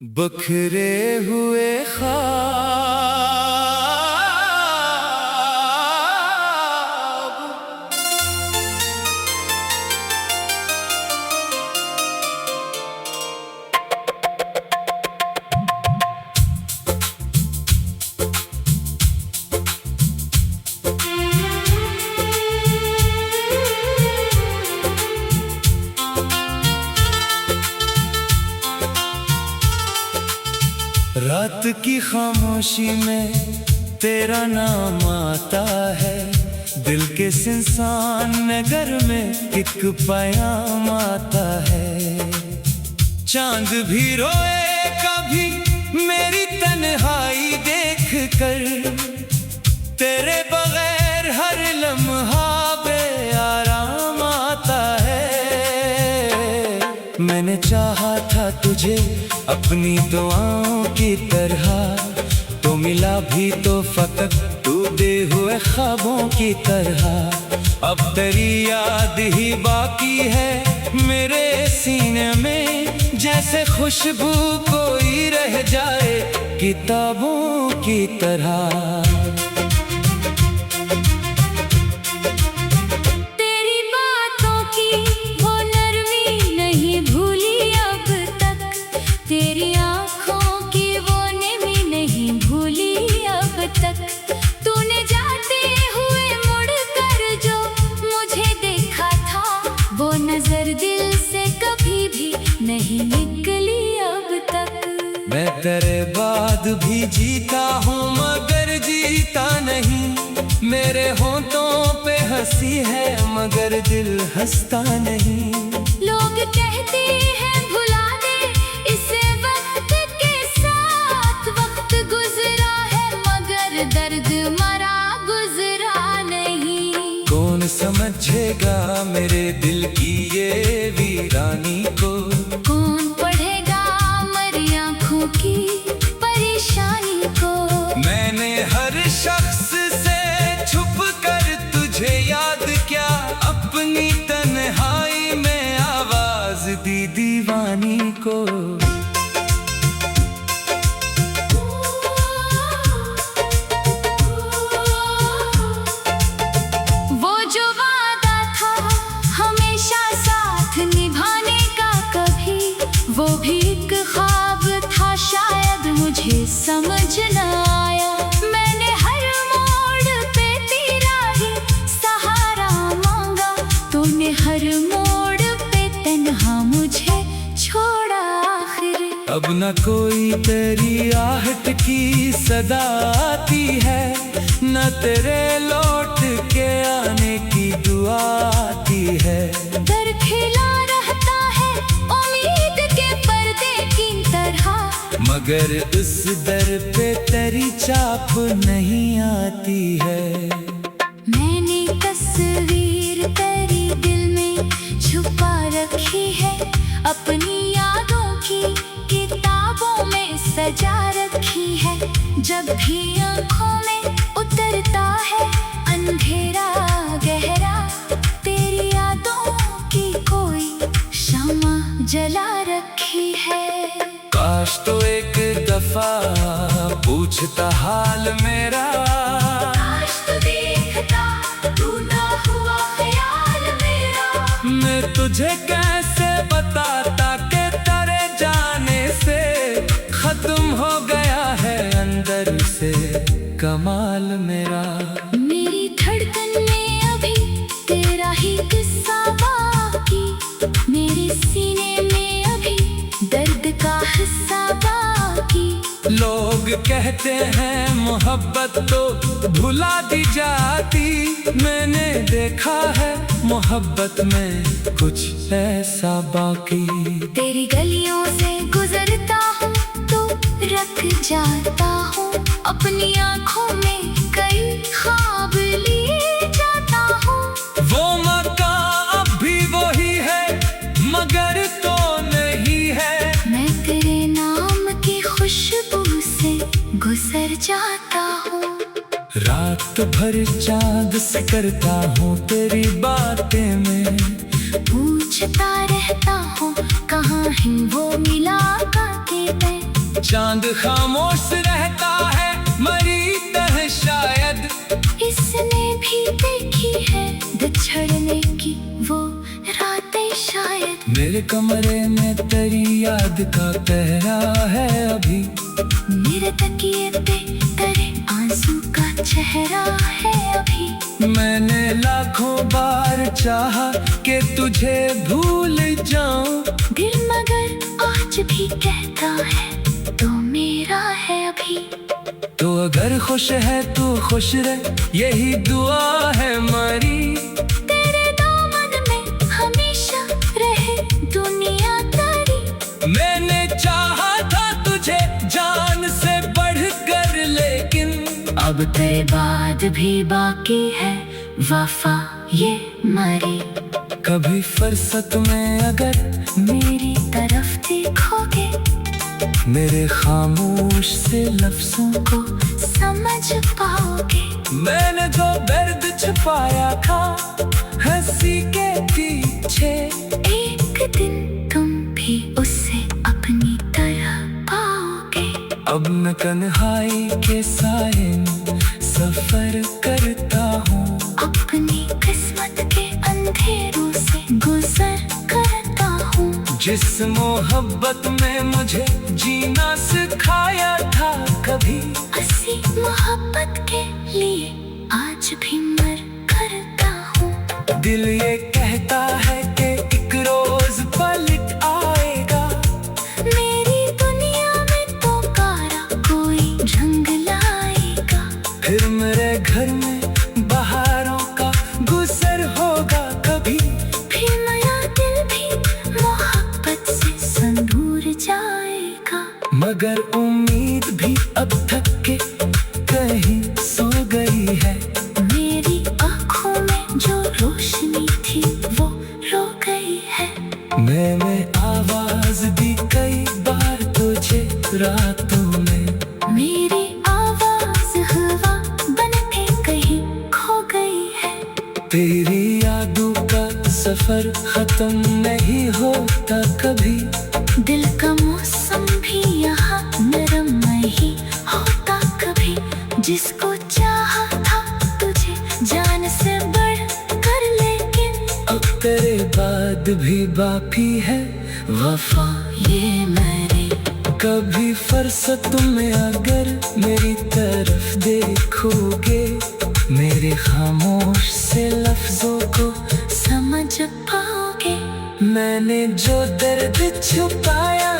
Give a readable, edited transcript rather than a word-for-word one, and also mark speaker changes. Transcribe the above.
Speaker 1: बखरे हुए ख्वाब। रात की खामोशी में तेरा नाम आता है, दिल के सुनसान नगर में एक पैगाम आता है। चांद भी रोए कभी मेरी तन्हाई देख कर, तेरे बगैर हर लम्हा बेआराम आता है। मैंने चाहा था तुझे अपनी दुआओं की तरह, तो मिला भी तो फकत टूटे हुए ख्वाबों की तरह। अब तेरी याद ही बाकी है मेरे सीने में, जैसे खुशबू कोई रह जाए किताबों की तरह।
Speaker 2: तेरी आँखों की वो नमी नहीं भूली अब तक। तूने जाते हुए मुड़ कर जो मुझे देखा था, वो नजर दिल से कभी भी नहीं निकली अब तक।
Speaker 1: मैं तेरे बाद भी जीता हूँ मगर जीता नहीं, मेरे होंठों पे हंसी है मगर दिल हंसता नहीं।
Speaker 2: लोग कहते हैं भुला दे इसे वक्त के साथ, वक्त गुजरा है मगर दर्द मरा गुजरा नहीं।
Speaker 1: कौन समझेगा मेरे दिल की ये वीरानी को,
Speaker 2: कौन पढ़ेगा मरी आँखों की परेशानी को।
Speaker 1: मैंने हर शख्स से छुप कर तुझे याद किया, अपनी तन्हाई में आवाज दी दीवानी को।
Speaker 2: वो जो वादा था हमेशा साथ निभाने का, कभी वो भी एक ख्वाब था शायद मुझे समझ न आया। मैंने हर मोड़ पे तेरा ही सहारा मांगा, तूने हर मोड़ पे तन्हा मुझे छोड़ा आखिर।
Speaker 1: अब न कोई तेरी आहट की सदा आती है, न तेरे लौट के आने की दुआ आती है।
Speaker 2: दर खिला रहता है उम्मीद के पर्दे की तरह,
Speaker 1: मगर उस दर पे तेरी चाप नहीं आती है।
Speaker 2: मैंने तस्वीर तेरी दिल में छुपा रखी है, अपनी यादों की किताबों में सजा रखी है। जब भी आँखों में उतरता है अंधेरा गहरा, तेरी यादों की कोई शम्मा जला रखी है।
Speaker 1: काश तो एक दफा पूछता हाल मेरा,
Speaker 2: काश तो देखता तू ना हुआ ख्याल मेरा।
Speaker 1: मैं तुझे कैसे बताता कि तेरे जाने से खत्म हो गया है अंदर से कमाल मेरा।
Speaker 2: मेरी धड़कन में अभी तेरा ही किस्सा बाकी, मेरे सीने में अभी दर्द का हिस्सा बाकी।
Speaker 1: लोग कहते हैं मोहब्बत तो भुला दी जाती, मैंने देखा है मोहब्बत में कुछ ऐसा बाकी।
Speaker 2: तेरी गलियों से गुजरता हूँ तो रख जाता हूँ, अपनी आँखों में कई ख्वाब लिए जाता हूँ।
Speaker 1: वो मकान अब भी वही है मगर तो नहीं है,
Speaker 2: मैं तेरे नाम की खुशबू से गुजर जाता हूँ।
Speaker 1: रात भर चाँद से करता हूँ तेरी बातें में,
Speaker 2: पूछता रहता हूँ कहाँ है वो मुलाकातें।
Speaker 1: चांद खामोश रहता है मरी तह शायद।
Speaker 2: इसने भी देखी है बिछड़ने की वो रातें शायद।
Speaker 1: मेरे कमरे में तेरी याद का पहरा है अभी।
Speaker 2: मेरे तकिए पे तेरे आंसू का चेहरा है अभी।
Speaker 1: मैंने लाखों बार चाहा कि तुझे भूल जाऊं,
Speaker 2: दिल मगर आज भी कहता है तो मेरा है अभी।
Speaker 1: तो अगर खुश है तू खुश रह, यही दुआ है हमारी।
Speaker 2: तेरे दामन में हमेशा रहे दुनिया तारी।
Speaker 1: मैंने चाहा था तुझे जान से बढ़कर, लेकिन
Speaker 2: अब तेरे बाद भी बाकी है वफा ये मरी।
Speaker 1: कभी फुर्सत में अगर
Speaker 2: मेरी तरफ देखोगे,
Speaker 1: मेरे खामोश से लफ्जों
Speaker 2: को समझ पाओगे।
Speaker 1: मैंने जो दर्द छुपाया था हंसी के पीछे,
Speaker 2: एक दिन तुम भी उसे अपनी तरह पाओगे।
Speaker 1: अब मैं तन्हाई के साए में सफर करता हूँ,
Speaker 2: अपनी किस्मत के अंधेरों से गुजर करता हूँ।
Speaker 1: जिस मोहब्बत में मुझे जीना सिखाया था कभी,
Speaker 2: हंसी मोहब्बत के लिए आज भी मर करता हूँ।
Speaker 1: दिल ये कहता है कि एक रोज पलट आएगा,
Speaker 2: मेरी दुनिया में तो कारा कोई रंग लाएगा।
Speaker 1: फिर मेरे घर में बहारों का गुजर होगा कभी।
Speaker 2: फिर मेरा दिल भी मोहब्बत से संदूर जाएगा।
Speaker 1: मगर उम्मीद भी अब तक के कहीं सो गई है।
Speaker 2: मेरी आँखों में जो रोशनी थी वो रो गई है।
Speaker 1: मैंने आवाज दी कई बार तुझे रातों में,
Speaker 2: मेरी आवाज हवा बनके कहीं खो गई है।
Speaker 1: तेरी यादों का सफर खत्म नहीं होता कभी।
Speaker 2: दिल का मौसम भी यहाँ नरम नहीं होता कभी। जिसको चाहा था तुझे जान से बढ़ कर, लेकिन
Speaker 1: अब तेरे बाद भी बाकी है वफा
Speaker 2: ये मेरे।
Speaker 1: कभी फुर्सत में अगर मेरी तरफ देखोगे, मेरे खामोश से लफ्जों को
Speaker 2: समझ पाओगे।
Speaker 1: मैंने जो दर्द छुपाया